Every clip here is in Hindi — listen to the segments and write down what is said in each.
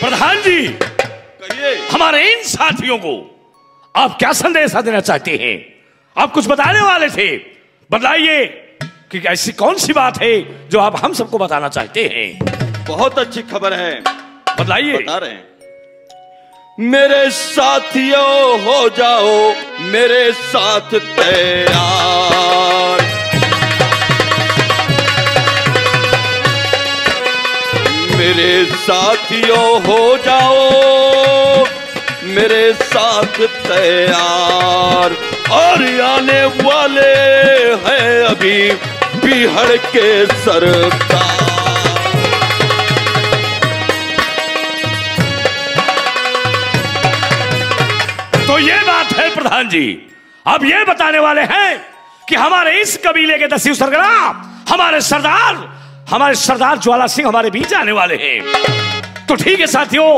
प्रधान जी, कहिए। हमारे इन साथियों को आप क्या संदेश देना चाहते हैं? आप कुछ बताने वाले थे, बताइए कि ऐसी कौन सी बात है जो आप हम सबको बताना चाहते हैं? बहुत अच्छी खबर है, बताइए। बता रहे हैं। मेरे साथियों हो जाओ मेरे साथ तैयार, मेरे साथियों हो जाओ मेरे साथ तैयार, और आने वाले हैं अभी बिहार के सरदार। तो ये बात है प्रधान जी, अब ये बताने वाले हैं कि हमारे इस कबीले के 10 सरगना हमारे सरदार ज्वाला सिंह हमारे बीच आने वाले हैं। तो ठीक है साथियों,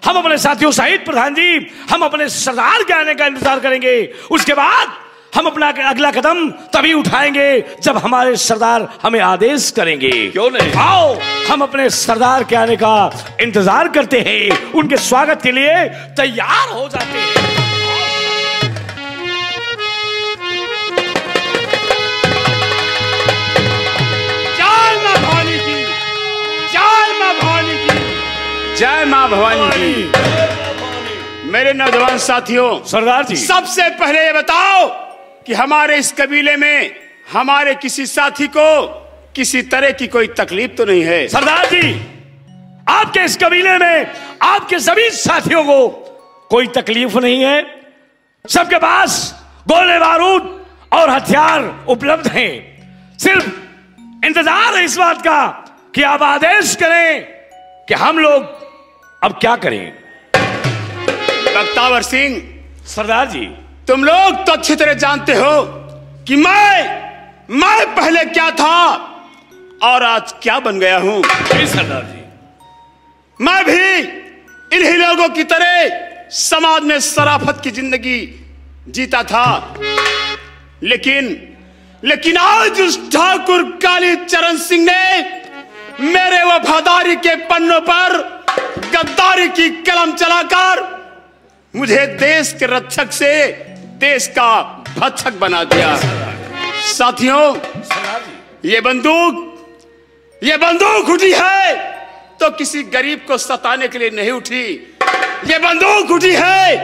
हम अपने साथियों सहित प्रधान जी हम अपने सरदार के आने का इंतजार करेंगे। उसके बाद हम अपना अगला कदम तभी उठाएंगे जब हमारे सरदार हमें आदेश करेंगे। क्यों नहीं? आओ हम अपने सरदार के आने का इंतजार करते हैं, उनके स्वागत के लिए तैयार हो जाते हैं। जय मां भवानी की। मेरे नौजवान साथियों, सरदार जी, सबसे पहले ये बताओ कि हमारे इस कबीले में हमारे किसी साथी को किसी तरह की कोई तकलीफ तो नहीं है? सरदार जी, आपके इस कबीले में आपके सभी साथियों को कोई तकलीफ नहीं है। सबके पास गोले बारूद और हथियार उपलब्ध हैं। सिर्फ इंतजार है इस बात का कि आप आदेश करें कि हम लोग अब क्या करें। बख्तावर सिंह, सरदार जी, तुम लोग तो अच्छी तरह जानते हो कि मैं पहले क्या था और आज क्या बन गया हूं। सरदार जी, मैं भी इन्हीं लोगों की तरह समाज में शराफत की जिंदगी जीता था, लेकिन आज उस ठाकुर कालीचरण सिंह ने मेरे वफादारी के पन्नों पर गद्दारी की कलम चलाकर मुझे देश के रक्षक से देश का भक्षक बना दिया। साथियों, ये बंदूक उठी है तो किसी गरीब को सताने के लिए नहीं उठी। ये बंदूक उठी है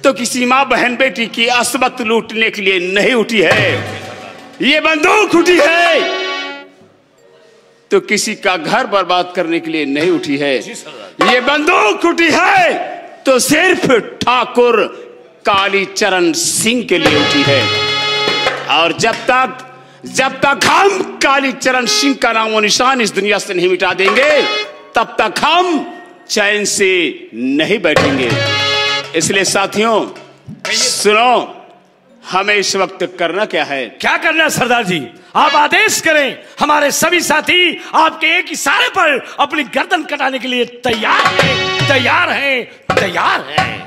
तो किसी मां बहन बेटी की असमत लूटने के लिए नहीं उठी है। ये बंदूक उठी है तो किसी का घर बर्बाद करने के लिए नहीं उठी है। ये बंदूक उठी है तो सिर्फ ठाकुर कालीचरण सिंह के लिए उठी है। और जब तक हम कालीचरण सिंह का नामो निशान इस दुनिया से नहीं मिटा देंगे, तब तक हम चैन से नहीं बैठेंगे। इसलिए साथियों सुनो, हमें इस वक्त करना क्या है? क्या करना है सरदार जी? आप आदेश करें। हमारे सभी साथी आपके एक इशारे पर अपनी गर्दन कटाने के लिए तैयार हैं, तैयार हैं, तैयार हैं।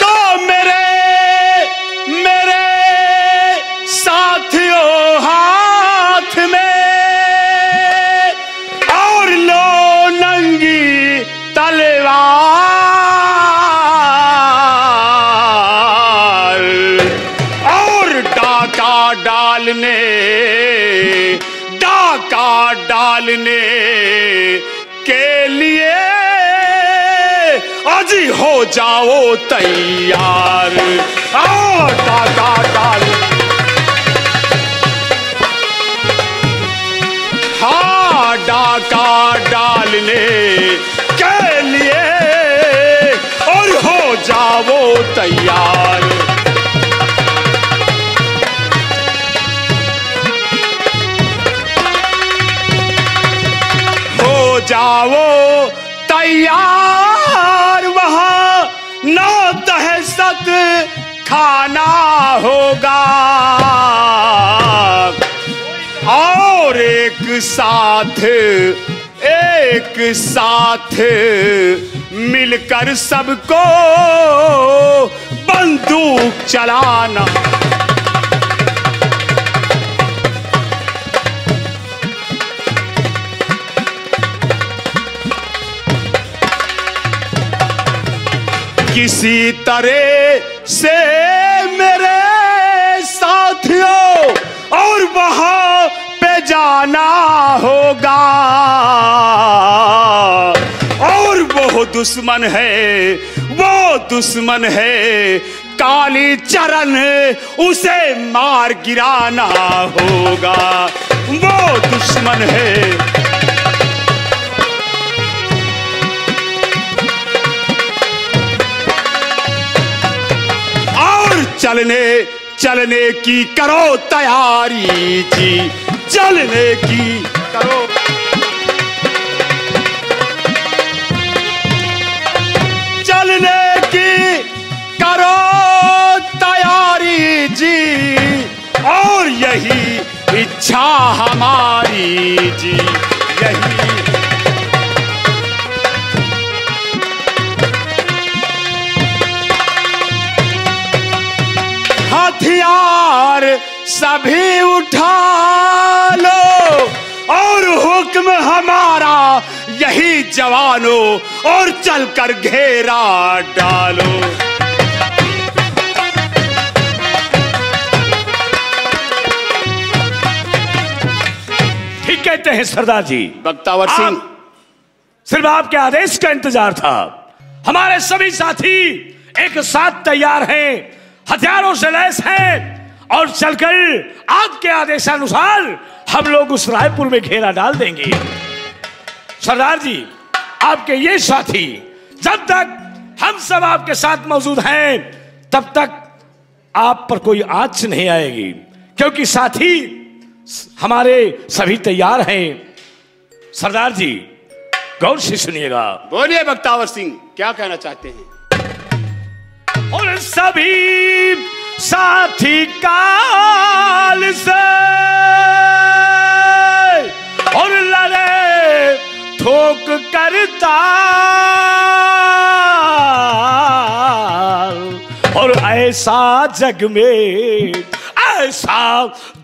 तो मेरे साथियों हाथ में और लो नंगी तलवार, डाका डालने के लिए आज हो जाओ तैयार। आओ डाका डाल, हाँ डाका डालने के लिए और हो जाओ तैयार। जाओ तैयार, वहां नौ दहशत खाना होगा और एक साथ मिलकर सबको बंदूक चलाना। किसी तरह से मेरे साथियों और वहां पे जाना होगा, और वो दुश्मन है, वो दुश्मन है काली चरण, उसे मार गिराना होगा, वो दुश्मन है। चलने चलने की करो तैयारी जी, चलने की करो, चलने की करो तैयारी जी, और यही इच्छा हमारी जी, यही। हथियार सभी उठा लो और हुक्म हमारा यही जवानों, और चलकर घेरा डालो। ठीक कहते हैं सरदार जी। बख्तावर सिंह, सिर्फ आपके आदेश का इंतजार था। हमारे सभी साथी एक साथ तैयार हैं, हथियारों से लैस हैं, और चलकर आपके आदेशानुसार हम लोग उस रायपुर में घेरा डाल देंगे। सरदार जी, आपके ये साथी जब तक हम सब आपके साथ मौजूद हैं तब तक आप पर कोई आंच नहीं आएगी, क्योंकि साथी हमारे सभी तैयार हैं। सरदार जी गौर से सुनिएगा। बोलिए बख्तावर सिंह, क्या कहना चाहते हैं? और सभी साथी काल से और लड़े ठोक करता, और ऐसा जग में, ऐसा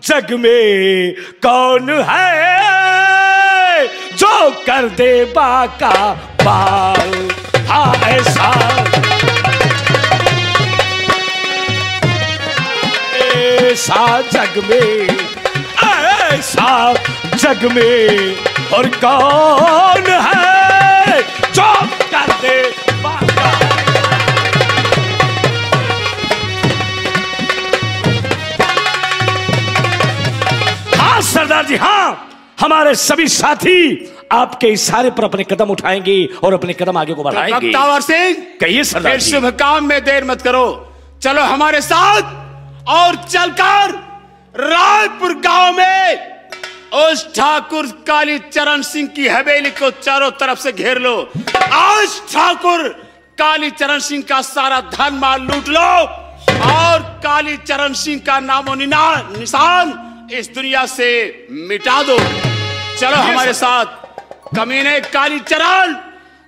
जग में कौन है जो कर दे बाका बाल। हाँ, ऐसा ऐसा जग में, ऐसा जग में और कौन है जो कर दे बाका। हाँ सरदार जी, हाँ, हमारे सभी साथी आपके इशारे पर अपने कदम उठाएंगे और अपने कदम आगे को बढ़ाएंगे। बख्तावर सिंह, कहिए सरदार जी। शुभ काम में देर मत करो, चलो हमारे साथ और चलकर रायपुर गांव में उस ठाकुर काली चरण सिंह की हवेली को चारों तरफ से घेर लो। आज ठाकुर काली चरण सिंह का सारा धन माल लूट लो और काली चरण सिंह का नामो निशान इस दुनिया से मिटा दो। चलो हमारे साथ। कमीने काली चरण,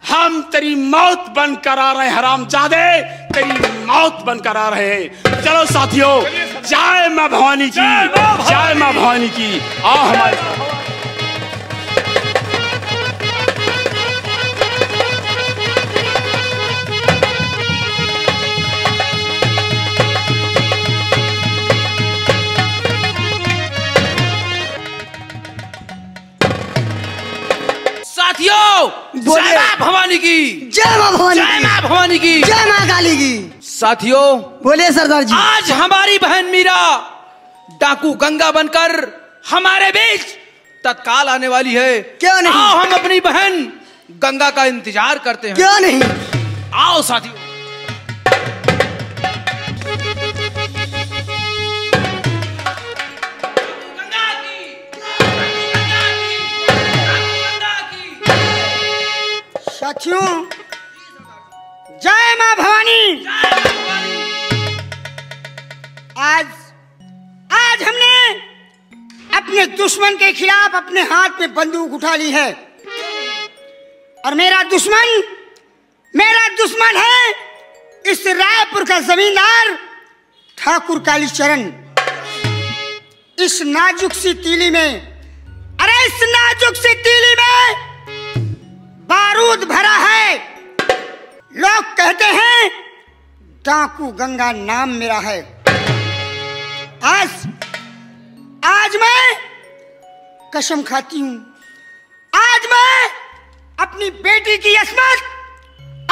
हम तेरी मौत बनकर आ रहे हैं, हरामजादे, तेरी मौत बनकर आ रहे हैं। चलो साथियों, जय मां भवानी की, जय मां भवानी की। आओ हमारे साथ। जय मां भवानी की, जय मां भवानी, जय मां भवानी की, जय मां काली की। साथियों बोलिए सरदार जी। आज हमारी बहन मीरा डाकू गंगा बनकर हमारे बीच तत्काल आने वाली है। क्यों नहीं? आओ हम अपनी बहन गंगा का इंतजार करते हैं। क्यों नहीं? आओ साथियों। साथियों, जय मां भवानी। आज हमने अपने दुश्मन के खिलाफ अपने हाथ में बंदूक उठा ली है, और मेरा दुश्मन है इस रायपुर का जमींदार ठाकुर कालीचरण। इस नाजुक सी तीली में, अरे इस नाजुक सी तीली में बारूद भरा है। लोग कहते हैं टाकू गंगा नाम मेरा है। आज मैं कसम खाती हूं, आज मैं अपनी बेटी की अस्मत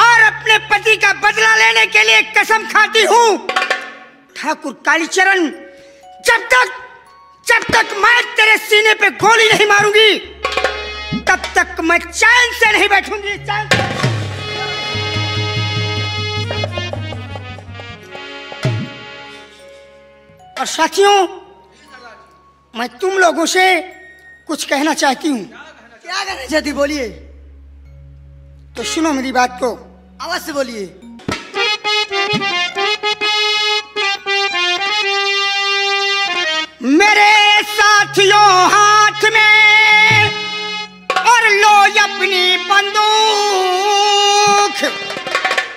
और अपने पति का बदला लेने के लिए कसम खाती हूं। ठाकुर कालीचरण, जब तक मैं तेरे सीने पे गोली नहीं मारूंगी तब तक मैं चैन से नहीं बैठूंगी। और साथियों, मैं तुम लोगों से कुछ कहना चाहती हूँ। क्या कहना चाहती, बोलिए। तो सुनो मेरी बात को, अवश्य बोलिए। मेरे साथियों हाथ में और लो अपनी बंदूक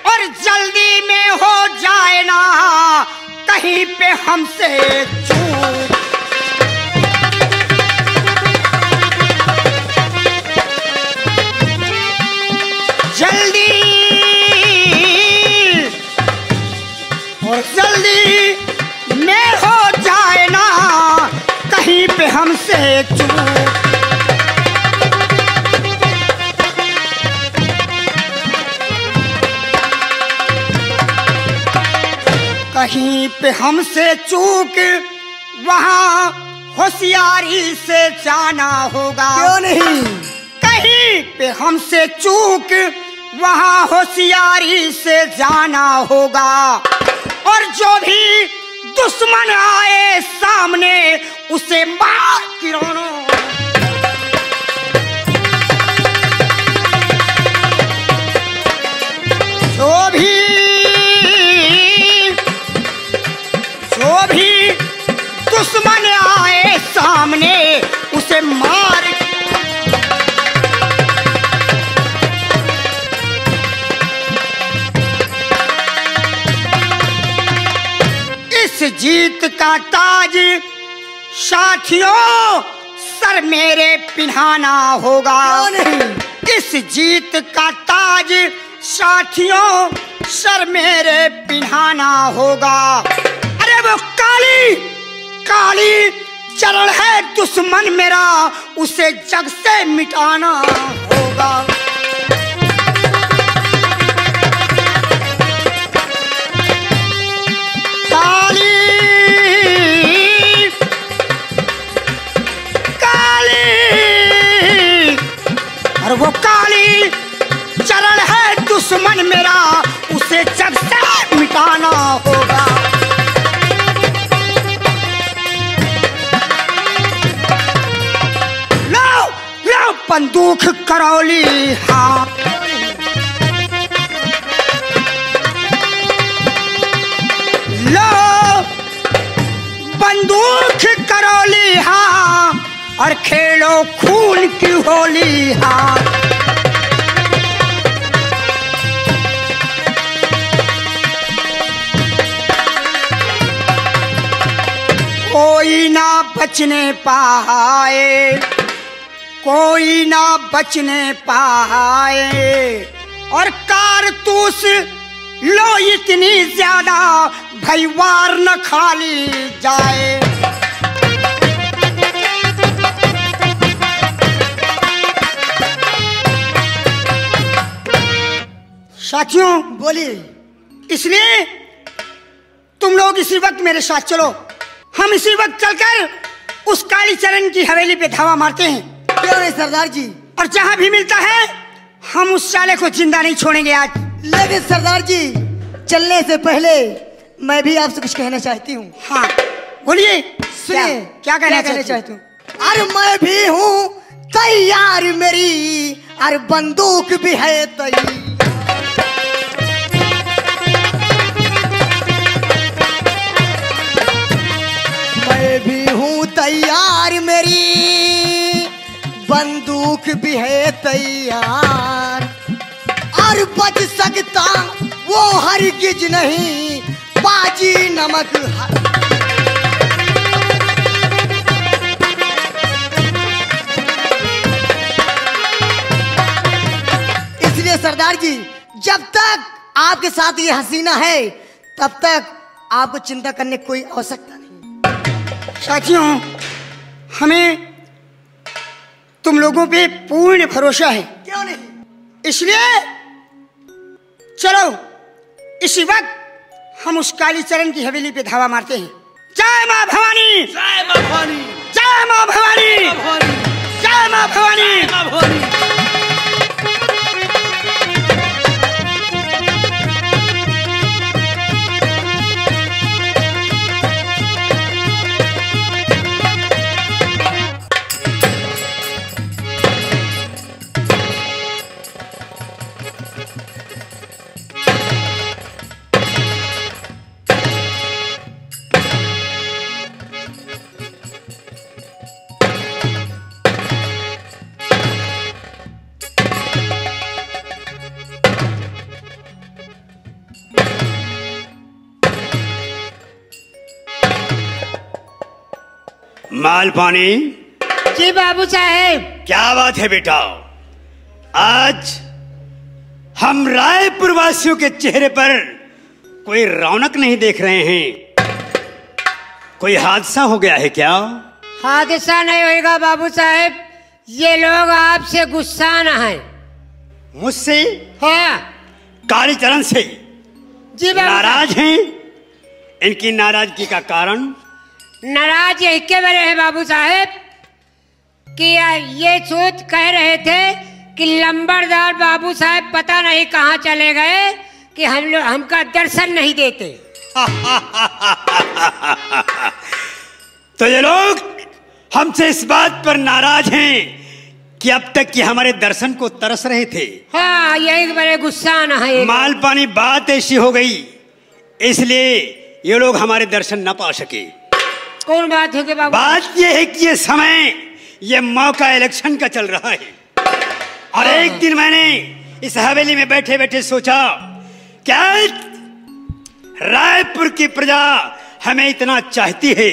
और जल्दी में हो जाए ना कहीं पे हमसे चूक। जल्दी में हो जाए ना कहीं पे हमसे चूक। कहीं पे हमसे चूक वहां होशियारी से जाना होगा। क्यों नहीं? कहीं पे हमसे चूक वहां होशियारी से जाना होगा। और जो भी दुश्मन आए सामने उसे मार गिराना। जो भी दुश्मन आए सामने उसे मार। इस जीत का ताज साथियों सर मेरे पिन्हाना होगा। इस जीत का ताज साथियों सर मेरे पिन्हाना होगा। अरे वो काली चरण है दुश्मन मेरा, उसे जग से मिटाना होगा। और वो काली चरण है दुश्मन मेरा, उसे जग से मिटाना होगा। लो बंदूक करौली हाँ, लो बंदूक करौली हाँ और खेलो खून की होली हाँ। कोई ना बचने पाए, कोई ना बचने पाए। और कारतूस लो इतनी ज्यादा भाई वार न खाली जाए। साथियों बोलिए। इसलिए तुम लोग इसी वक्त मेरे साथ चलो। हम इसी वक्त चलकर उस कालीचरण की हवेली पे धावा मारते हैं। क्यों नहीं सरदार जी? और जहां भी मिलता है हम उस साले को जिंदा नहीं छोड़ेंगे आज। लेकिन सरदार जी चलने से पहले मैं भी आपसे कुछ कहना चाहती हूँ। हाँ बोलिए। सुनिए क्या कहना चाहती हूँ? अरे मैं भी हूँ तैयार, मेरी अरे बंदूक भी है तैयार। मैं भी हूँ तैयार, मेरी बंदूक भी है तैयार। और बच सकता वो हरगिज नहीं, बाजी नमक इसलिए सरदार जी जब तक आपके साथ ये हसीना है तब तक आपको चिंता करने की कोई आवश्यकता नहीं। साथियों, हमें तुम लोगों पे पूर्ण भरोसा है। क्यों नहीं? इसलिए चलो इसी वक्त हम उस कालीचरण की हवेली पे धावा मारते हैं। जय मां भवानी, जय मां भवानी, जय मां भवानी, जय मां भवानी, जय मां भवानी। मालपानी, जी बाबू साहेब। क्या बात है बेटा? आज हम रायपुर वासियों के चेहरे पर कोई रौनक नहीं देख रहे हैं। कोई हादसा हो गया है क्या? हादसा नहीं होएगा बाबू साहेब, ये लोग आपसे गुस्सा न है। मुझसे? हाँ कालीचरण से जी बाबू नाराज हैं? इनकी नाराजगी का कारण? नाराज यही के बड़े हैं बाबू साहेब कि ये सोच कह रहे थे कि लंबरदार बाबू साहब पता नहीं कहाँ चले गए कि हम लोग हमका दर्शन नहीं देते। तो ये लोग हमसे इस बात पर नाराज हैं कि अब तक कि हमारे दर्शन को तरस रहे थे। हाँ, यही बड़े गुस्सा न है। मालपानी, बात ऐसी हो गई इसलिए ये लोग हमारे दर्शन न पा सके। कौन बात है बाबू? बात यह है कि ये समय, ये मौका इलेक्शन का चल रहा है और एक दिन मैंने इस हवेली में बैठे बैठे सोचा क्या रायपुर की प्रजा हमें इतना चाहती है,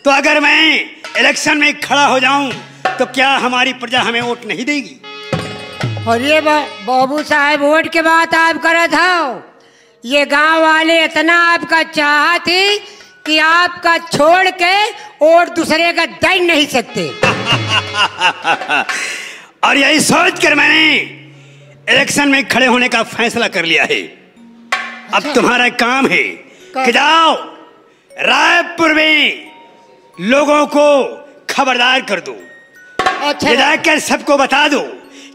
तो अगर मैं इलेक्शन में खड़ा हो जाऊं तो क्या हमारी प्रजा हमें वोट नहीं देगी? और ये बाबू साहब वोट के बात आप कर था, ये गांव वाले इतना आपका चाह थी कि आपका छोड़ के और दूसरे का दे नहीं सकते। और यही सोचकर मैंने इलेक्शन में खड़े होने का फैसला कर लिया है। अब तुम्हारा काम है कि जाओ रायपुर में लोगों को खबरदार कर दो। अच्छा, जाकर सबको बता दो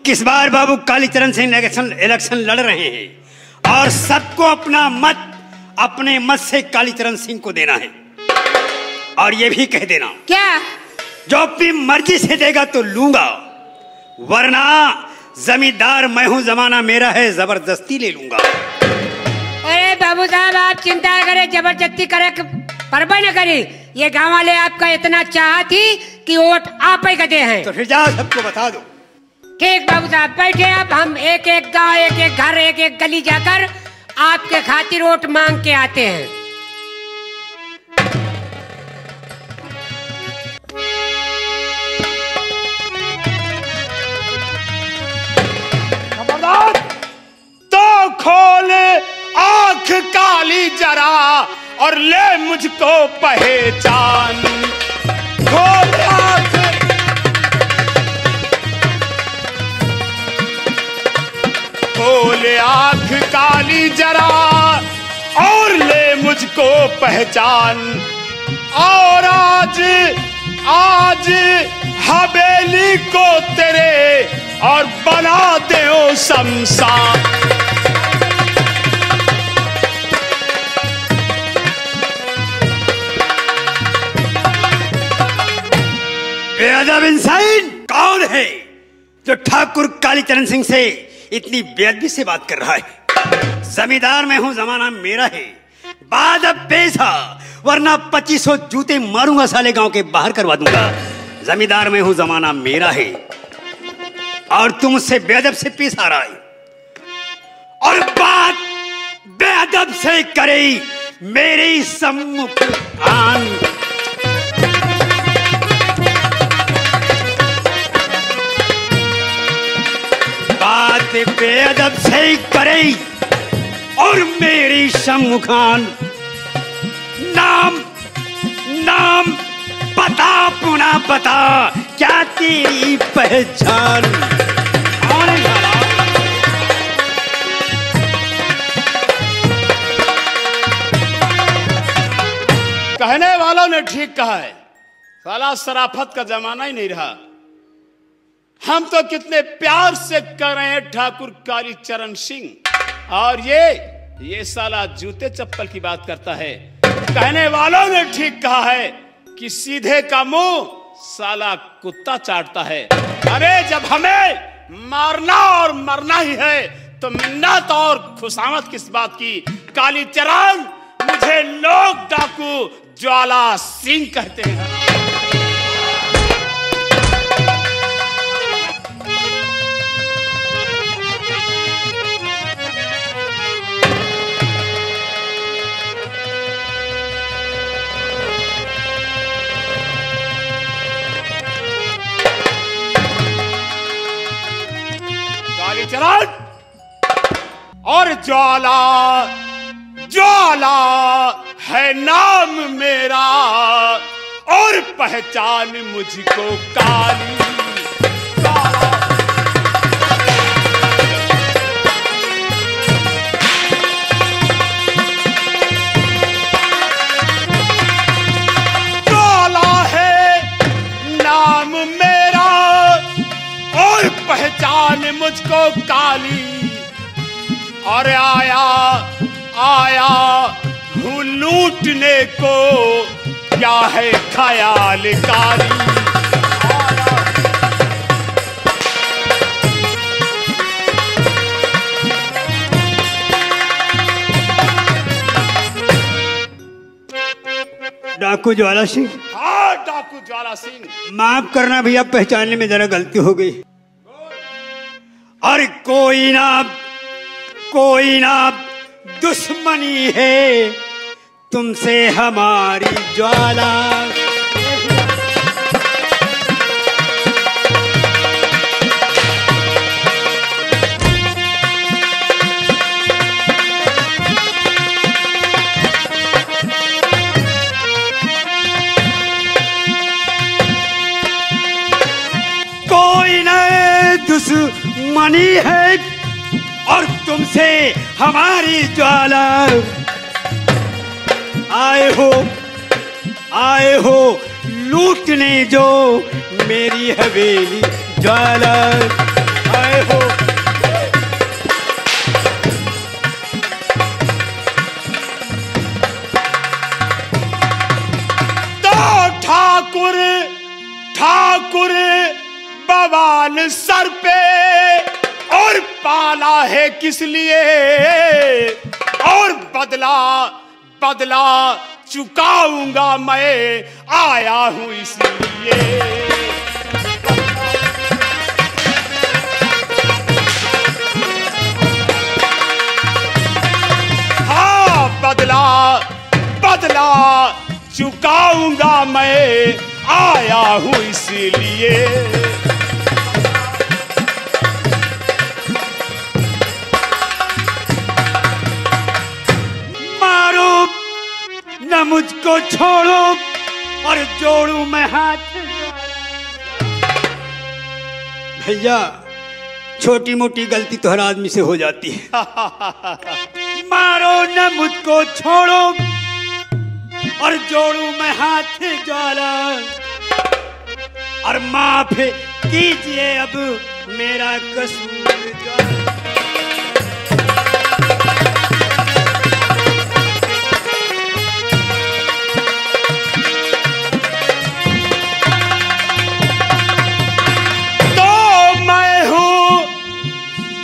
कि इस बार बाबू कालीचरण सिंह इलेक्शन लड़ रहे हैं और सबको अपना मत अपने मत से कालीचरण सिंह को देना है। और ये भी कह देना क्या जो अपनी मर्जी से देगा तो लूंगा, वरना जमींदार मैं हूं, जमाना मेरा है, जबरदस्ती ले लूंगा। अरे बाबू साहब आप चिंता करें, जबरदस्ती करे परवाह न करे। ये गांव वाले आपका इतना चाह थी कि वोट आप ही गए हैं। तो फिर जाओ सबको बता दो। ठीक बाबू साहब बैठे, अब हम एक एक गांव, एक एक घर, एक एक गली जाकर आपके खातिर वोट मांग के आते हैं। तो खोल आंख काली जरा और ले मुझको पहचान। खोल आंख, खोल आंख काली जरा और ले मुझको पहचान। और आज आज हवेली को तेरे और बना दे ओ शमशान। बेअदब इंसान कौन है जो ठाकुर कालीचरण सिंह से इतनी बेअदबी से बात कर रहा है? जमींदार मैं हूं, जमाना मेरा है, बाद अब पेशा, वरना 2500 जूते मारूंगा, साले गांव के बाहर करवा दूंगा। जमींदार मैं हूं, जमाना मेरा है और तुम उससे बेअदब से पेश आ रहा है और बात बेअदब से करे मेरे सम्मुख आन। बात बेअदब से करे और मेरी सम्मुखान। नाम नाम बता, पुनः बता, क्या तेरी पहचान? कौन है साला? कहने वालों ने ठीक कहा है, साला शराफत का जमाना ही नहीं रहा। हम तो कितने प्यार से कर रहे हैं ठाकुर कालीचरण सिंह, और ये साला जूते चप्पल की बात करता है। कहने वालों ने ठीक कहा है कि सीधे का मुंह साला कुत्ता चाटता है। अरे जब हमें मारना और मरना ही है तो मिन्नत और खुशामद किस बात की? कालीचरण, मुझे लोग डाकू ज्वाला सिंह कहते हैं। कालीचरण और ज्वाला, ज्वाला है नाम मेरा और पहचान मुझको काली। ज्वाला है नाम मेरा और पहचान मुझको काली। और आया आया हूँ लूटने को, क्या है ख्याल कारी। डाकू ज्वाला सिंह? हाँ, डाकू ज्वाला सिंह। माफ करना भैया, पहचानने में जरा गलती हो गई। और कोई ना दुश्मनी है तुमसे हमारी ज्वाला। कोई ना दुश्मनी है और तुमसे हमारी ज्वाला। आए हो लूटने जो मेरी हवेली, ज्वाला आए हो। तो ठाकुर बवाल सर पे और पाला है किस लिए? और बदला चुकाऊंगा मैं, आया हूं इसलिए। हाँ, बदला चुकाऊंगा मैं, आया हूं इसलिए। न मुझको छोड़ो और जोड़ू मैं हाथ। भैया, छोटी मोटी गलती तो हर आदमी से हो जाती है। मारो न मुझको छोड़ो और जोड़ू मैं हाथ, ज्वाला। और माफ कीजिए अब मेरा कसूर, ज्वाला।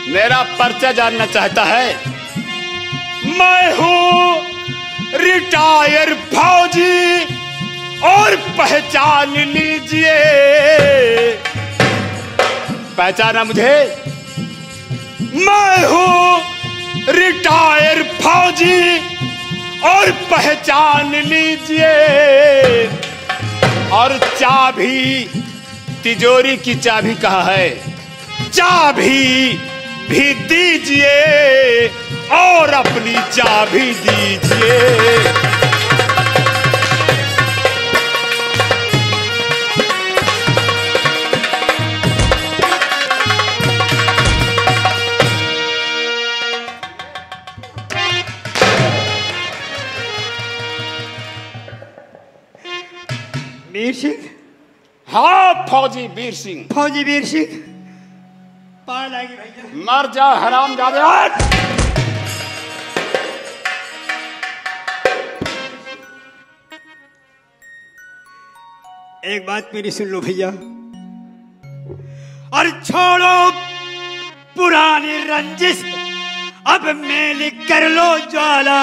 मेरा पर्चा जानना चाहता है? मैं हूं रिटायर फौजी और पहचान लीजिए। पहचाना मुझे? मैं हूं रिटायर फौजी और पहचान लीजिए। और चाबी, तिजोरी की चाबी कहाँ है? चाबी भी दीजिए और अपनी चाबी दीजिए। वीर सिंह। हाँ फौजी वीर सिंह। फौजी वीर सिंह, पार लाएगी भैया। मर जा हरामजादे। एक बात मेरी सुन लो भैया, और छोड़ो पुरानी रंजिश, अब मेल कर लो ज्वाला,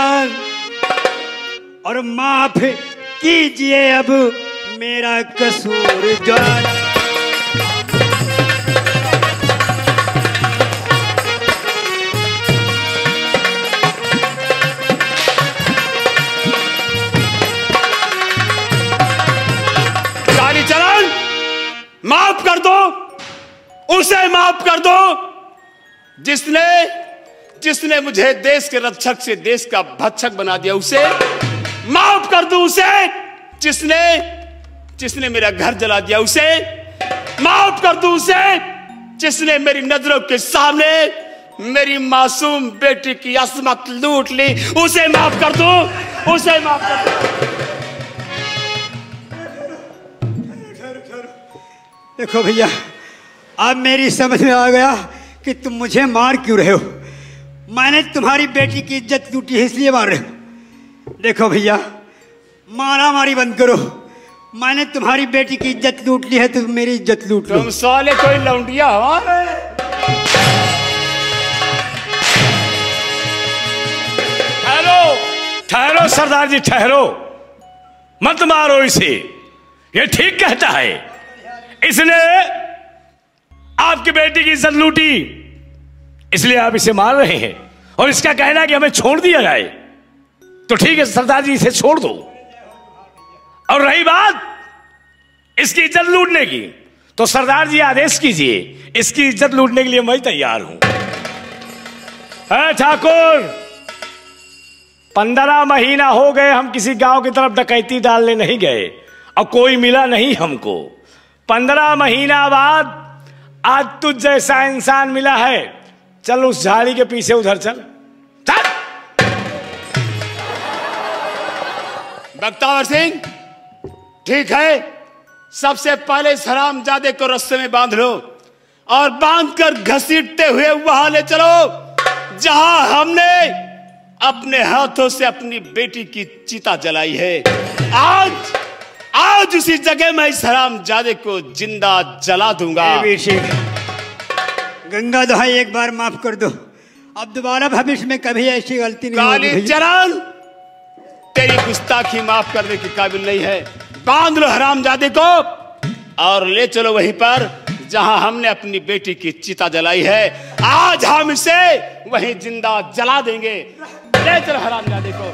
और माफ कीजिए अब मेरा कसूर ज्वाला। कालीचरण, माफ कर दो, उसे माफ कर दो जिसने मुझे देश के रक्षक से देश का भक्षक बना दिया। उसे माफ कर दो, उसे जिसने मेरा घर जला दिया। उसे माफ कर दो, उसे जिसने मेरी नजरों के सामने मेरी मासूम बेटी की असमत लूट ली। उसे माफ कर दो, उसे माफ कर दो। देखो भैया, अब मेरी समझ में आ गया कि तुम मुझे मार क्यों रहे हो। मैंने तुम्हारी बेटी की इज्जत लूटी है इसलिए मार रहे हो। देखो भैया, मारा मारी बंद करो। मैंने तुम्हारी बेटी की इज्जत लूट ली है, तुम मेरी इज्जत लूट लो। तुम साले कोई लौंडिया हो। ठहरो ठहरो सरदार जी, ठहरो, मत मारो इसे। ये ठीक कहता है, इसने आपकी बेटी की इज्जत लूटी, इसलिए आप इसे मार रहे हैं। और इसका कहना है कि हमें छोड़ दिया जाए, तो ठीक है सरदार जी, इसे छोड़ दो। और रही बात इसकी इज्जत लूटने की, तो सरदार जी आदेश कीजिए, इसकी इज्जत लूटने के लिए मैं तैयार हूं। ठाकुर, 15 महीना हो गए हम किसी गांव की तरफ डकैती डालने नहीं गए और कोई मिला नहीं हमको। 15 महीना बाद आज तुझ जैसा इंसान मिला है। चल उस झाड़ी के पीछे उधर चल। बख्तावर सिंह, ठीक है, सबसे पहले इस हरामजादे को रस्ते में बांध लो और बांधकर घसीटते हुए वहां ले चलो जहां हमने अपने हाथों से अपनी बेटी की चिता जलाई है। आज उसी जगह मैं इस हरामजादे को जिंदा जला दूंगा। गंगा दहाई, एक बार माफ कर दो, अब दोबारा भविष्य में कभी ऐसी गलती नहीं होगी। कालीचरण, तेरी गुस्ताखी माफ करने के काबिल नहीं है। बांध लो हरामजादे को और ले चलो वहीं पर जहां हमने अपनी बेटी की चिता जलाई है। आज हम इसे वहीं जिंदा जला देंगे। ले चलो हरामजादे को।